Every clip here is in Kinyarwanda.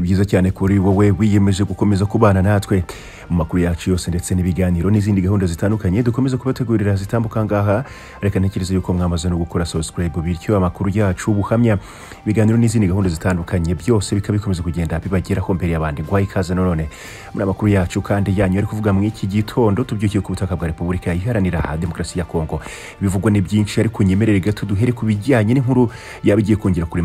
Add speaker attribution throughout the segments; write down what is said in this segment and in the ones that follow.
Speaker 1: ibihe byiza cyane kuri wowe wiyemeje gukomeza kubana natwe mu makuru yacu yose ndetse n'ibiganiro n'izindi gahunda zitandukanye dukomeza kubategurira zitambuka ngaha. Reka ntekereza yuko mwamaze no gukora subscribe bityo amakuru yacu ubuhamya ibiganiro n'izindi gahunda zitandukanye byose bikabikomeza kugenda bibageraho mbere y'abandi. Gwaye ikaze none muri amakuru yacu kandi yanyu ari kuvuga mu iki gitondo tubyukiye ku butaka bwa Repubulika Iharanira Demokarasi ya Kongo. Bivugwa ni byinshi ariko nyemerere gato duhere ku bijyanye n'inkuru yabigiye kongera kuri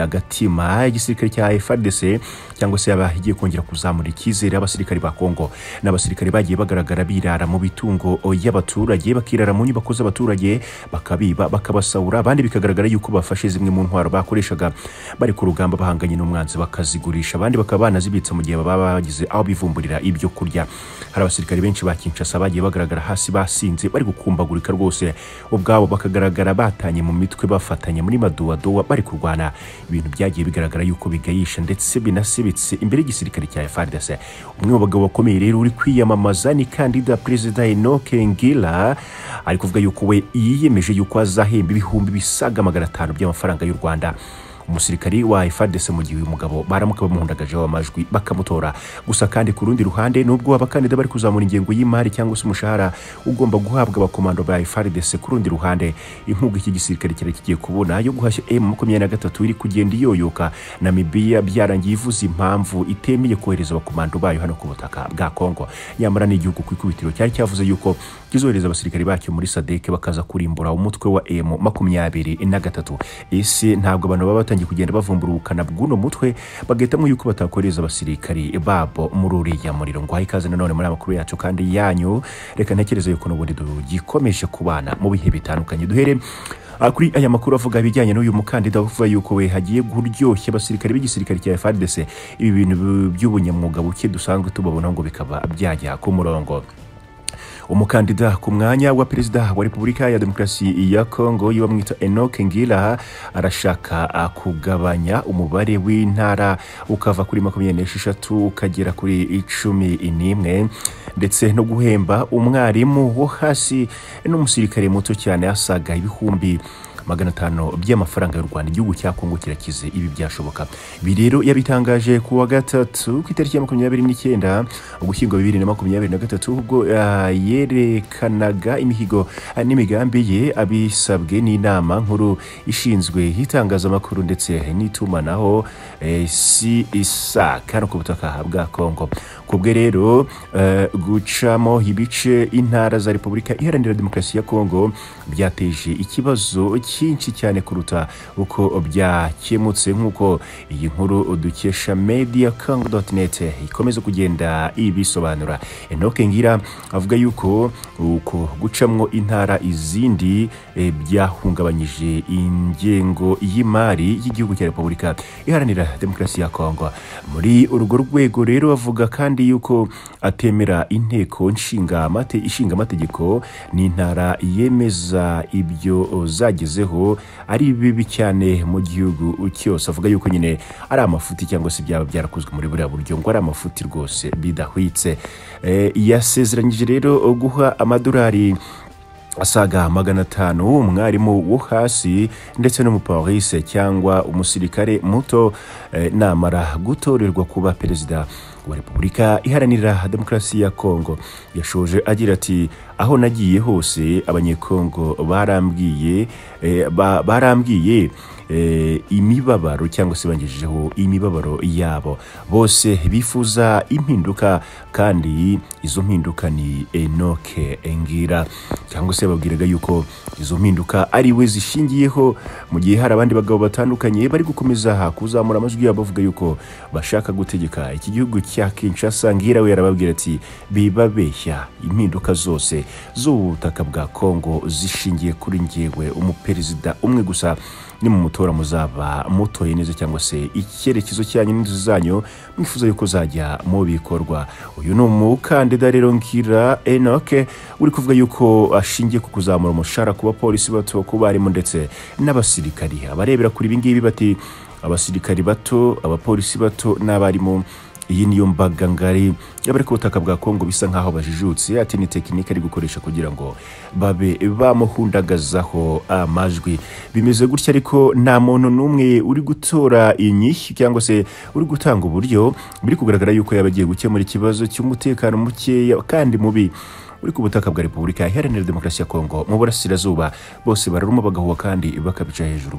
Speaker 1: agatima igisirikare cya FARDC cyangwa se yabagiye kongera kuzamura icyizere abasirikari ba Kongo. N'abasirikari bagiye bagaragara birara mu bitungo y'abaturage, bakirara mu nyubako z'abaturage, bakabiba bakabasahura, abandi bikagaragara yuko bafashe zimwe mu ntwaro bakoreshaga bari ku rugamba bahanganye n'umwanzi bakazigurisha, abandi bakaba banazibitsa mu gihe baba bagize aho bivumburira ibyo kurya. Hari abasirikari benshi ba Kinshasa bagiye bagaragara hasi basinze bari gukumbagurika rwose, ubwabo bakagaragara batanye mu mitwe bafatanye muri madowadowa bari kurwana. Ibintu byagiye bigaragara yuko bigayisha ndetse binasibitse imbere y'igisirikare cya FARDC. Umwe mu bagabo bakomeye rero uri kwiyamamaza ni Kandida perezida Enoch Ngila, ari kuvuga yuko we yiyemeje yuko azahemba ibihumbi bisaga 500 by'amafaranga y'u Rwanda umusirikari wa FARDC mu gihe uyu mugabo baramuka bamuhundagaje amajwi bakamutora. Gusa kandi ku rundi ruhande nubwo abakandida bari kuzamura ingengo y'imari cyangwa se umushahara ugomba guhabwa abakomando ba FARDC, ku rundi ruhande inkunga iki gisirikare kigiye kubona yo guhashya M23 iri kugenda iyoyoka. Namibia byarangiye ivuze impamvu itemeye kohereza abakomando bayo hano ku butaka bwa Kongo, nyamara n'igihugu ku ikubitiro cyari cyavuze yuko kizohereza abasirikari bacyo muri SADC bakaza kurimbura umutwe wa M23. Ese ntabwo abantu baba batangiye kugenda bavumbura ubukana bw'uno mutwe bagahitamo yuko batakoreza abasirikari babo muri uriya muriro? Ngwaye ikaze nanone muri amakuru yacu kandi yanyu. Reka ntekereza yuko n'ubundi tugikomeje kubana mu bihe bitandukanye. Duhere kuri aya makuru avuga ibijyanye n'uyu mukandida uvuga yuko we hagiye kuryoshya abasirikari b'igisirikare cya FARDC. Ibi bintu by'ubunyamwuga buke dusanzwe tubabona ngo bikaba byajya ku murongo. Umukandida ku mwanya wa perezida wa Repubulika ya Demokarasi ya Kongo yibamwita Enoch Ngila arashaka kugabanya umubare w'intara ukava kuri 26 ukagera kuri 11 ndetse no guhemba umwarimu wo hasi n'umusirikare muto cyane asaga ibihumbi 500 by'amafaranga y'u Rwanda. Igihugu cya Kongo kirakize ibi byashoboka. Ibi rero yabitangaje ku wa gatatu ku itariki ya 29 Ugushyingo 2023 ubwo yerekanaga imihigo n'imigambi ye abisabwe n'inama nkuru ishinzwe itangazamakuru ndetse n'itumanaho CISEKEDI ku butaka bwa Kongo. Kubwe rero gucamo ibice intara za Repubulika Iharanira Demokarasi ya Kongo byateje ikibazo cyinshi cyane kuruta uko byakemutse, nk'uko iyi nkuru dukesha mediacongo.net ikomeza kugenda ibisobanura. Enoch Ngila avuga yuko uko gucamwo intara izindi byahungabanyije ingengo y'imari y'igihugu cya Repubulika Iharanira Demokarasi ya Kongo. Muri urwo rwego rero avuga kandi yuko atemera inteko ishinga amategeko n'intara yemeza ibyo zagezeho ari bibi cyane mu gihugu cyose. Avuga yuko nyine ari amafuti cyangwa se byaba byarakozwe muri buriya buryo ngo ari amafuti rwose bidahwitse. Yasezeranyije rero guha amadolari asaga 500 umwarimu wo hasi ndetse n'umupolisi cyangwa umusirikare muto namara gutorerwa kuba perezida wa Repubulika Iharanira Demokarasi ya Kongo. Yashoje agira ati, aho nagiye hose abanyekongo barambwiye imibabaro cyangwa se bangejejeho imibabaro yabo. Bose bifuza impinduka kandi izo mpinduka ni Enoch Ngila, cyangwa se babwiraga yuko izo mpinduka ari we zishingiyeho, mu gihe hari abandi bagabo batandukanye bari gukomeza kuzamura amajwi yabo bavuga yuko bashaka gutegeka iki gihugu cya Kinshasa. Ngila we yarababwira ati bibabeshya, impinduka zose z'ubutaka bwa Kongo zishingiye kuri njyewe umuperezida umwe gusa, ni mu mutora muzaba mutoye neza cyangwa se icyerekezo cyanyu n'inzu zanyu mwifuza yuko zajya mu bikorwa. Uyu ni umukandida rero Ngila Enoch uri kuvuga yuko ashingiye ku kuzamura umushahara ku bapolisi bato, ku barimu ndetse n'abasirikari. Abarebera kuri ibi ngibi bati abasirikari bato, abapolisi bato n'abarimu iyi niyo mbaga ngari y'abari ku butaka bwa Kongo bisa nkaho bajijutse ati ni tekinike ari gukoresha kugira ngo babe bamuhundagazaho amajwi. Bimeze gutya ariko nta muntu n'umwe uri gutora inyishyu cyangwa se uri gutanga uburyo biri kugaragara yuko yabagiye gukemura ikibazo cy'umutekano mukeya kandi mubi uri ku butaka bwa Repubulika Iharanira Demokarasi ya Kongo mu burasirazuba. Bose bararuma bagahuwa kandi bakabica hejuru.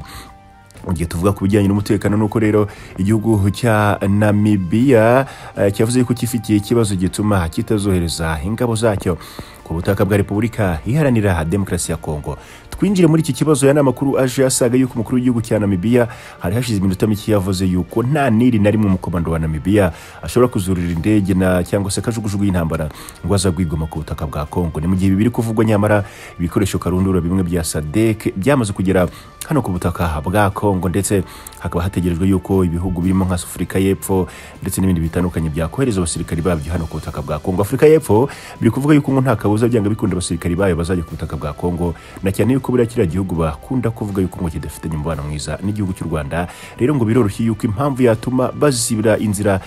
Speaker 1: Ugiye tuvuga ku bijyanye n'umutekano nuko rero igihugu cya Namibia cyavuze yuko kifitiye ikibazo gituma kitazohereza ingabo zacyo ku butaka bwa Repubulika Iharanira Demokarasi ya Kongo. Twinjire muri iki kibazo ya namakuru aje asaga yuko umukuru w'igihugu cya Namibia hari hashize iminota mike yavuze yuko nta niri na rimwe umukomando wa Namibia ashobora kuzurira indege na cyangwa se kajugujugu y'intambara ngo azagwigoma ku butaka bwa Kongo. Ni mu gihe bibiri kuvugwa nyamara ibikoresho karundura bimwe bya SADC byamaze kugera hano ku butaka bwa Kongo, ndetse hakaba hategerejwe yuko ibihugu birimo nka Afrika y'Epfo ndetse n'ibindi bitandukanye byakohereza abasirikari babyo hano ku butaka bwa Kongo. Afrika y'Epfo biri kuvuga yuko nta kabuza byanga bikunda abasirikari bayo bazajya ku butaka bwa Kongo, na cyane yuko buriya kiriya gihugu bakunda kuvuga yuko ngo kidafitanye umubano mwiza n'igihugu cy'u Rwanda. Rero ngo biroroshye yuko impamvu yatuma bazibira inzira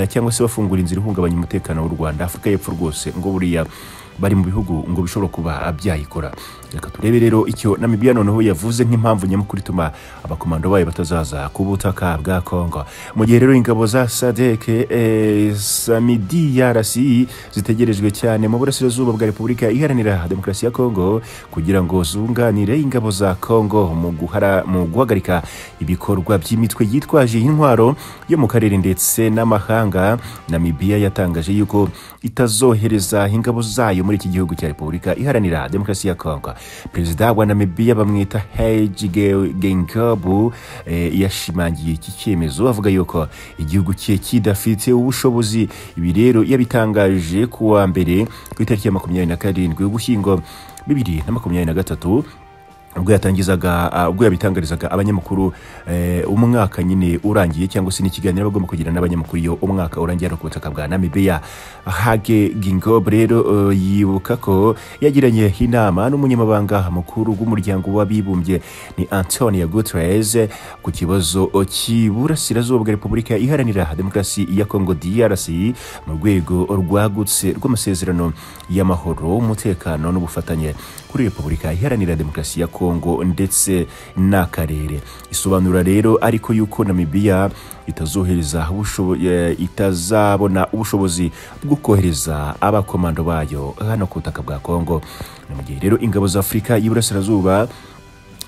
Speaker 1: cyangwa se bafungura inzira ihungabanya umutekano w'u Rwanda. Afrika y'Epfo rwose ngo buriya bari mu bihugu ngo bishobora kuba byayikora. Reka turebe rero icyo Namibia noneho yavuze nk'impamvu nyamukuru ituma abakomando bayo batazaza ku butaka bwa Kongo. Mu gihe rero ingabo za SADC DRC zitegerejwe cyane mu burasirazuba bwa Repubulika Iharanira Demokarasi ya Kongo kugira ngo zunganire ingabo za Kongo mu guhagarika ibikorwa by'imitwe yitwaje intwaro yo mu karere ndetse n'amahanga. Namibia yatangaje yuko itazohereza ingabo zayo muri iki gihugu cya Repubulika Iharanira Demokarasi ya Kongo. Perezida wa Namibia bamwita Gengabu yashimangiye iki cyemezo avuga yuko igihugu cye kidafite ubushobozi. Ibi rero yabitangaje kuwa mbere ku itariki ya 27 Ugushyingo 2023 ubwo yabitangarizaga abanyamakuru umwaka nyine urangiye cyangwa se n'ikiganiro bagomba kugira n'abanyamakuru iyo umwaka urangiye ku butaka bwa Namibia. Gengabu rero yibuka ko yagiranye inama n'umunyamabanga mukuru w'umuryango w'abibumbye ni Antonio Guterres ku kibazo cy'iburasirazuba bwa Repubulika Iharanira Demokarasi ya Kongo DRC mu rwego rwagutse rw'amasezerano y'amahoro, umutekano n'ubufatanye kuri Repubulika Iharanira Demokarasi ya Kongo ndetse n'akarere. Isobanura rero ariko yuko Namibia itazabona ubushobozi bwo kohereza abakomando bayo hano ku butaka bwa Kongo. Mu gihe rero ingabo za Afrika y'Iburasirazuba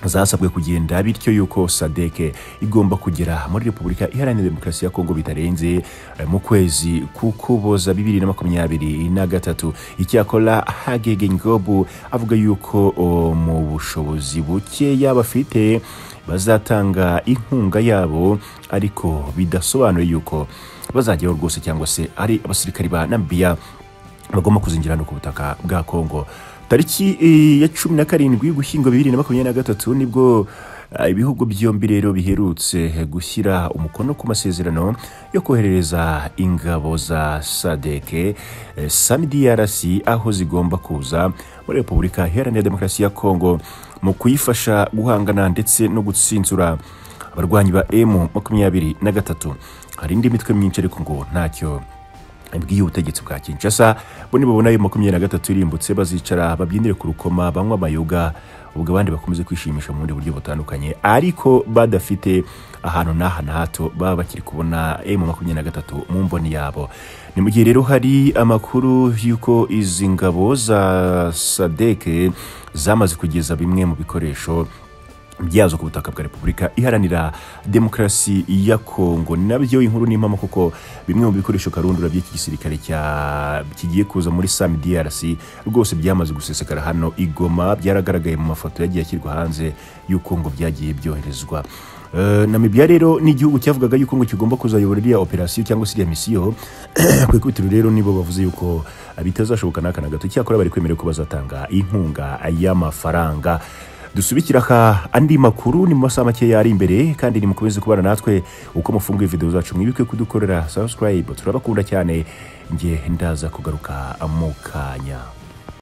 Speaker 1: zasabwe kugenda, bityo yuko SADC igomba kugera muri Repubulika Iharanira Demokarasi ya Kongo bitarenze mu kwezi k'Ukuboza 2023. Icyakora Gengabu avuga yuko mu bushobozi buke yabafite bazatanga inkunga yabo, ariko bidasobanuye yuko bazajyaho rwose cyangwa se ari abasirikari ba Namibia bagomba kuzinjira no ku butaka bwa Kongo. Tariki ya 17 Ugushyingo 2023 nibwo ibihugu byombi rero biherutse gushyira umukono ku masezerano yo koherereza ingabo za SADC DRC aho zigomba kuza muri Repubulika Iharanira Demokarasi ya Kongo mu kuyifasha guhangana ndetse no gutsinzura abarwanyi ba M23. Hari indi mitwe myinshi ariko ngo ntacyo bwiye ubutegetsi bwa Kinshasa. Bo nibo bona 23 irimbutse bazicara babyinire ku rukoma banywa amayoga, ubwo abandi bakomeze kwishimisha mu buryo butandukanye, ariko badafite ahantu n'aha na hato baba bakiri kubona M23 mu mboni yabo. Ni mu gihe rero hari amakuru yuko izi ngabo za SADC zamaze kugeza bimwe mu bikoresho byazo ku butaka bwa Repubulika Iharanira Demokarasi ya Kongo. Nabyo inkuru n'impamo kuko bimwe mu bikoresho karundura by'iki gisirikare kigiye kuza muri DRC rwose byamaze gusesekara hano Igoma. Byaragaragaye mu mafoto yagiye ashyirwa hanze y'uko ngo byagiye byoherezwa. Namibia rero ni igihugu cyavugaga yuko ngo kigomba kuzayobora iriya operasiyo cyangwa se iriya misiyo. Ku ikubitiro rero nibo bavuze yuko bitazashoboka n'aka na gato, cyakora bari kwemerera ko bazatanga inkunga y'amafaranga. Dusubikira andi makuru ni mu masaha make yari imbere, kandi nimukomeze kubana natwe uko mufunguye video zacu. Mwibuke kudukorera subscribe, turabakunda cyane. Nge ndaza kugaruka mu kanya.